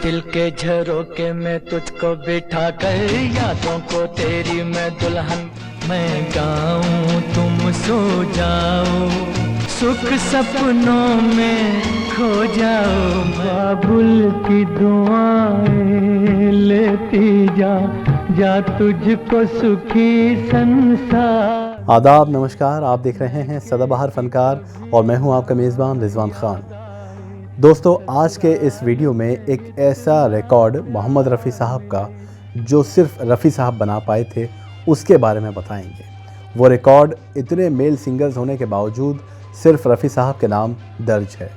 दिल के झरोके में तुझको बिठा कर यादों को तेरी मैं दुल्हन, मैं गाऊं तुम सो जाओ, सुख सपनों में खो जाओ, बाबुल की दुआएं लेती जा जा तुझको सुखी संसार। आदाब, नमस्कार। आप देख रहे हैं सदाबहार फनकार और मैं हूं आपका मेज़बान रिजवान खान। दोस्तों, आज के इस वीडियो में एक ऐसा रिकॉर्ड मोहम्मद रफ़ी साहब का जो सिर्फ रफ़ी साहब बना पाए थे उसके बारे में बताएंगे। वो रिकॉर्ड इतने मेल सिंगर्स होने के बावजूद सिर्फ रफ़ी साहब के नाम दर्ज है।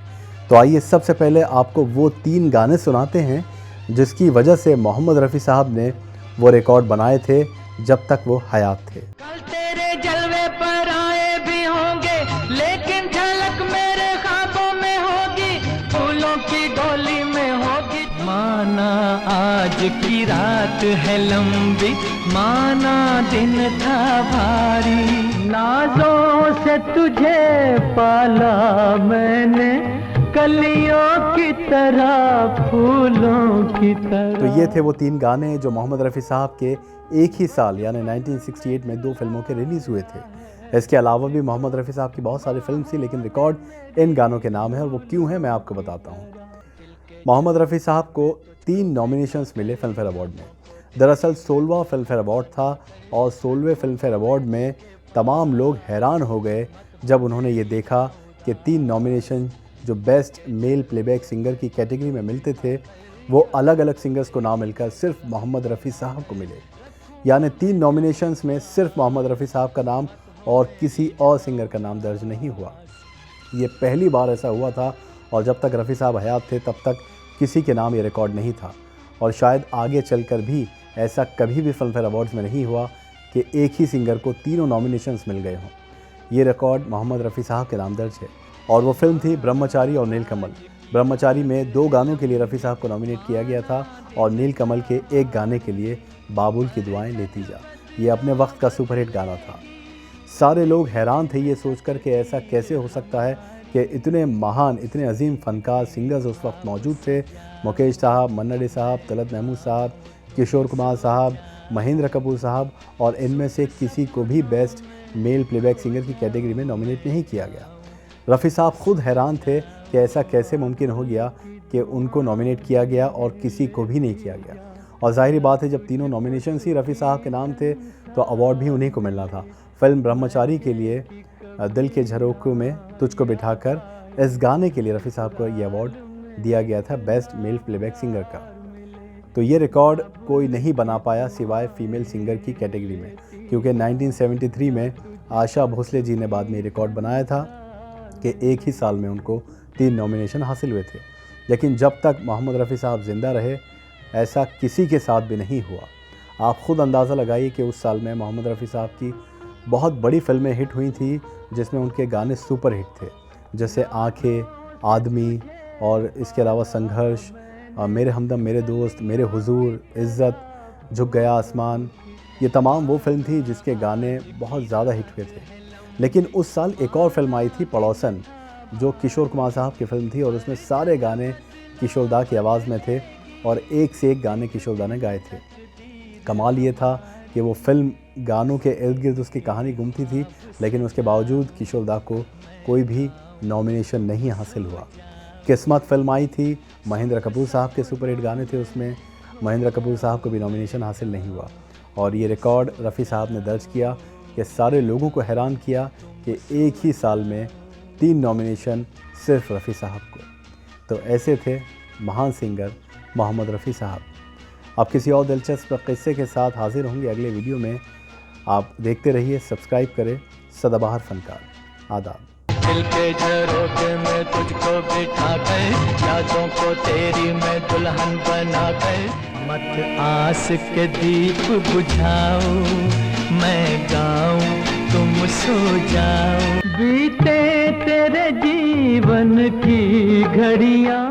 तो आइए सबसे पहले आपको वो 3 गाने सुनाते हैं जिसकी वजह से मोहम्मद रफ़ी साहब ने वो रिकॉर्ड बनाए थे जब तक वो हयात थे। कल तेरे जलवे पर आए भी होंगे, लेकिन झलक मेरे ख्वाबों में होगी, फूलों की डोली में होगी। माना आज की रात है लंबी, माना दिन था भारी, नाजों से तुझे पाला मैंने, कलियों की तरह फूलों की तरह। तो ये थे वो 3 गाने जो मोहम्मद रफ़ी साहब के एक ही साल यानी 1968 में 2 फिल्मों के रिलीज़ हुए थे। इसके अलावा भी मोहम्मद रफ़ी साहब की बहुत सारी फिल्म थी, लेकिन रिकॉर्ड इन गानों के नाम है और वो क्यों है मैं आपको बताता हूँ। मोहम्मद रफ़ी साहब को 3 नॉमिनेशंस मिले फिल्म फेयर अवार्ड में। दरअसल 16वां फिल्म फेयर अवार्ड था और 16वें फिल्म फेयर अवार्ड में तमाम लोग हैरान हो गए जब उन्होंने ये देखा कि 3 नॉमिनेशन जो बेस्ट मेल प्लेबैक सिंगर की कैटेगरी में मिलते थे वो अलग अलग सिंगर्स को ना मिलकर सिर्फ मोहम्मद रफ़ी साहब को मिले। यानी 3 नॉमिनेशंस में सिर्फ मोहम्मद रफ़ी साहब का नाम और किसी और सिंगर का नाम दर्ज नहीं हुआ। ये पहली बार ऐसा हुआ था और जब तक रफ़ी साहब हयात थे तब तक किसी के नाम ये रिकॉर्ड नहीं था और शायद आगे चलकर भी ऐसा कभी भी फिल्म फेयर अवार्ड्स में नहीं हुआ कि एक ही सिंगर को तीनों नॉमिनेशंस मिल गए हों। ये रिकॉर्ड मोहम्मद रफ़ी साहब के नाम दर्ज है और वो फिल्म थी ब्रह्मचारी और नीलकमल। ब्रह्मचारी में 2 गानों के लिए रफ़ी साहब को नॉमिनेट किया गया था और नीलकमल के 1 गाने के लिए बाबुल की दुआएं लेती जा। ये अपने वक्त का सुपरहिट गाना था। सारे लोग हैरान थे ये सोचकर कि ऐसा कैसे हो सकता है कि इतने महान, इतने अजीम फ़नकार सिंगर्स उस वक्त मौजूद थे। मुकेश साहब, मन्ना डे साहब, तलत महमूद साहब, किशोर कुमार साहब, महेंद्र कपूर साहब, और इनमें से किसी को भी बेस्ट मेल प्लेबैक सिंगर की कैटेगरी में नॉमिनेट नहीं किया गया। रफ़ी साहब खुद हैरान थे कि ऐसा कैसे मुमकिन हो गया कि उनको नॉमिनेट किया गया और किसी को भी नहीं किया गया। और ज़ाहिर बात है जब तीनों नॉमिनेशंस ही रफ़ी साहब के नाम थे तो अवार्ड भी उन्हीं को मिलना था। फिल्म ब्रह्मचारी के लिए दिल के झरोकों में तुझको बिठाकर, इस गाने के लिए रफ़ी साहब को ये अवार्ड दिया गया था बेस्ट मेल प्लेबैक सिंगर का। तो ये रिकॉर्ड कोई नहीं बना पाया सिवाय फीमेल सिंगर की कैटेगरी में, क्योंकि 1973 में आशा भोसले जी ने बाद में रिकॉर्ड बनाया था कि एक ही साल में उनको 3 नॉमिनेशन हासिल हुए थे। लेकिन जब तक मोहम्मद रफ़ी साहब ज़िंदा रहे ऐसा किसी के साथ भी नहीं हुआ। आप ख़ुद अंदाज़ा लगाइए कि उस साल में मोहम्मद रफ़ी साहब की बहुत बड़ी फिल्में हिट हुई थी जिसमें उनके गाने सुपर हिट थे, जैसे आँखें, आदमी, और इसके अलावा संघर्ष, मेरे हमदम मेरे दोस्त, मेरे हुजूर, इज़्ज़त, झुक गया आसमान। ये तमाम वो फिल्म थी जिसके गाने बहुत ज़्यादा हिट हुए थे। लेकिन उस साल एक और फिल्म आई थी पड़ोसन, जो किशोर कुमार साहब की फिल्म थी और उसमें सारे गाने किशोर दा की आवाज़ में थे और एक से एक गाने किशोर दा ने गाए थे। कमाल ये था कि वो फिल्म गानों के इर्द गिर्द उसकी कहानी घूमती थी, लेकिन उसके बावजूद किशोर दा को कोई भी नॉमिनेशन नहीं हासिल हुआ। किस्मत फिल्म आई थी, महेंद्र कपूर साहब के सुपरहिट गाने थे उसमें, महेंद्र कपूर साहब को भी नॉमिनेशन हासिल नहीं हुआ। और ये रिकॉर्ड रफ़ी साहब ने दर्ज किया कि सारे लोगों को हैरान किया कि एक ही साल में 3 नॉमिनेशन सिर्फ रफ़ी साहब को। तो ऐसे थे महान सिंगर मोहम्मद रफ़ी साहब। आप किसी और दिलचस्प किस्से के साथ हाजिर होंगे अगले वीडियो में। आप देखते रहिए, सब्सक्राइब करें सदाबहार फनकार। आदाब। दिल के झरोखे में तुझको बिठा कर, यादों को तेरी मैं दुल्हन बना कर, मत आस के दीप बुझाओ, मैं गाऊं तुम सो जाओ, बीते तेरे जीवन की घड़ियां।